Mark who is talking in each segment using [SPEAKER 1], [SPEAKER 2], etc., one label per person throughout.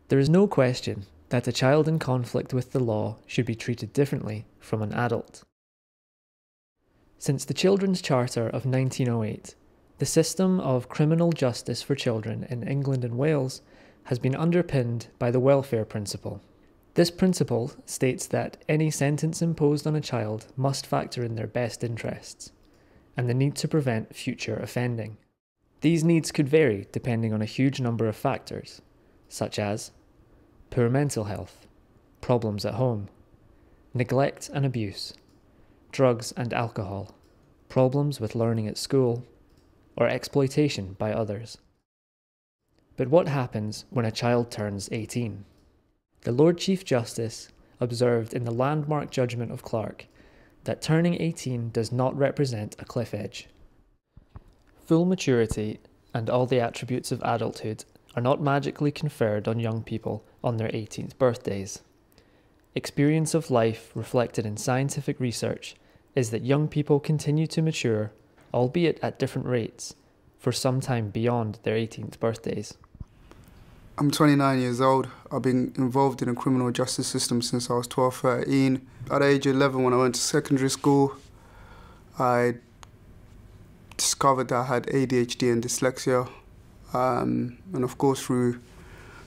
[SPEAKER 1] There is no question that a child in conflict with the law should be treated differently from an adult. Since the Children's Charter of 1908, the system of criminal justice for children in England and Wales has been underpinned by the welfare principle. This principle states that any sentence imposed on a child must factor in their best interests and the need to prevent future offending. These needs could vary depending on a huge number of factors, such as poor mental health, problems at home, neglect and abuse, drugs and alcohol, problems with learning at school, or exploitation by others. But what happens when a child turns 18? The Lord Chief Justice observed in the landmark judgment of Clark that turning 18 does not represent a cliff edge. Full maturity and all the attributes of adulthood are not magically conferred on young people on their 18th birthdays. Experience of life reflected in scientific research is that young people continue to mature, albeit at different rates, for some time beyond their 18th birthdays.
[SPEAKER 2] I'm 29 years old. I've been involved in the criminal justice system since I was 12, 13. At age 11, when I went to secondary school, I discovered that I had ADHD and dyslexia. And of course, through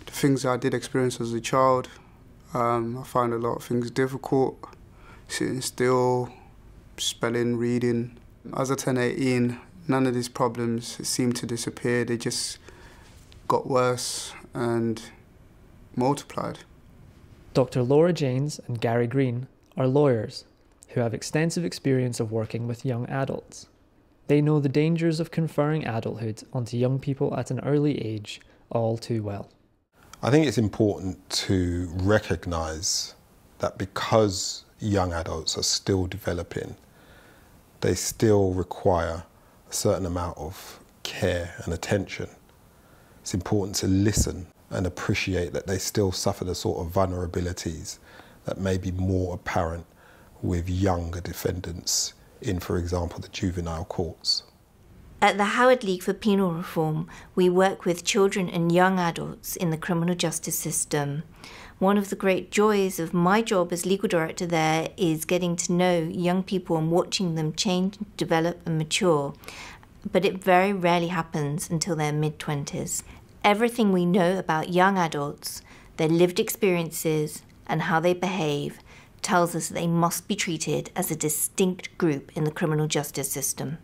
[SPEAKER 2] the things that I did experience as a child, I found a lot of things difficult, sitting still, spelling, reading. As I turned 18, none of these problems seemed to disappear. They just got worse and multiplied.
[SPEAKER 1] Dr. Laura Janes and Garry Green are lawyers who have extensive experience of working with young adults. They know the dangers of conferring adulthood onto young people at an early age all too well.
[SPEAKER 3] I think it's important to recognise that because young adults are still developing, they still require a certain amount of care and attention. It's important to listen and appreciate that they still suffer the sort of vulnerabilities that may be more apparent with younger defendants in, for example, the juvenile courts.
[SPEAKER 4] At the Howard League for Penal Reform, we work with children and young adults in the criminal justice system. One of the great joys of my job as legal director there is getting to know young people and watching them change, develop and mature. But it very rarely happens until their mid-20s. Everything we know about young adults, their lived experiences and how they behave tells us they must be treated as a distinct group in the criminal justice system.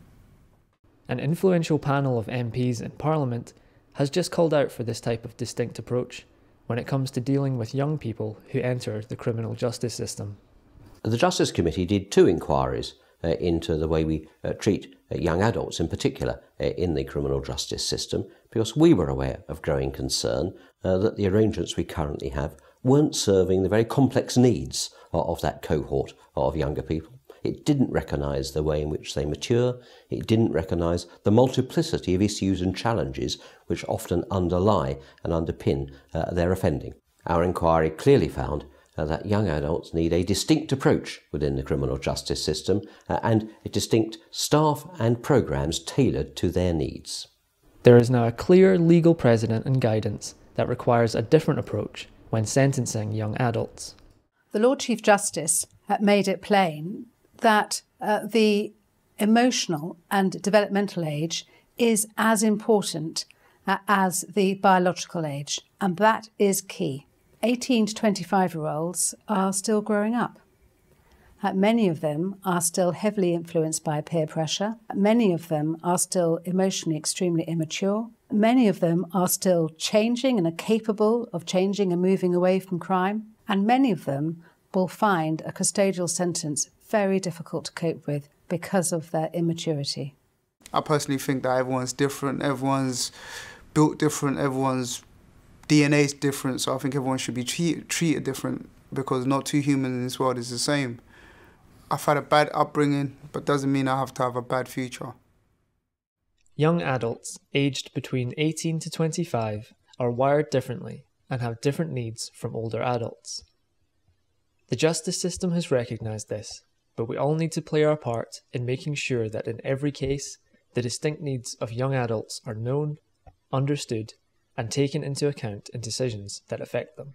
[SPEAKER 1] An influential panel of MPs in Parliament has just called out for this type of distinct approach when it comes to dealing with young people who enter the criminal justice system.
[SPEAKER 5] The Justice Committee did 2 inquiries into the way we treat young adults in particular in the criminal justice system, because we were aware of growing concern that the arrangements we currently have weren't serving the very complex needs of that cohort of younger people. It didn't recognise the way in which they mature. It didn't recognise the multiplicity of issues and challenges which often underlie and underpin their offending. Our inquiry clearly found that young adults need a distinct approach within the criminal justice system and a distinct staff and programmes tailored to their needs.
[SPEAKER 1] There is now a clear legal precedent and guidance that requires a different approach when sentencing young adults.
[SPEAKER 6] The Lord Chief Justice made it plain that the emotional and developmental age is as important as the biological age, and that is key. 18 to 25-year-olds are still growing up. Many of them are still heavily influenced by peer pressure. Many of them are still emotionally extremely immature. Many of them are still changing and are capable of changing and moving away from crime. And many of them will find a custodial sentence very difficult to cope with because of their immaturity.
[SPEAKER 2] I personally think that everyone's different, everyone's built different, everyone's DNA is different, so I think everyone should be treated different because not two humans in this world is the same. I've had a bad upbringing, but doesn't mean I have to have a bad future.
[SPEAKER 1] Young adults aged between 18 to 25 are wired differently and have different needs from older adults. The justice system has recognised this, but we all need to play our part in making sure that in every case, the distinct needs of young adults are known, understood, and taken into account in decisions that affect them.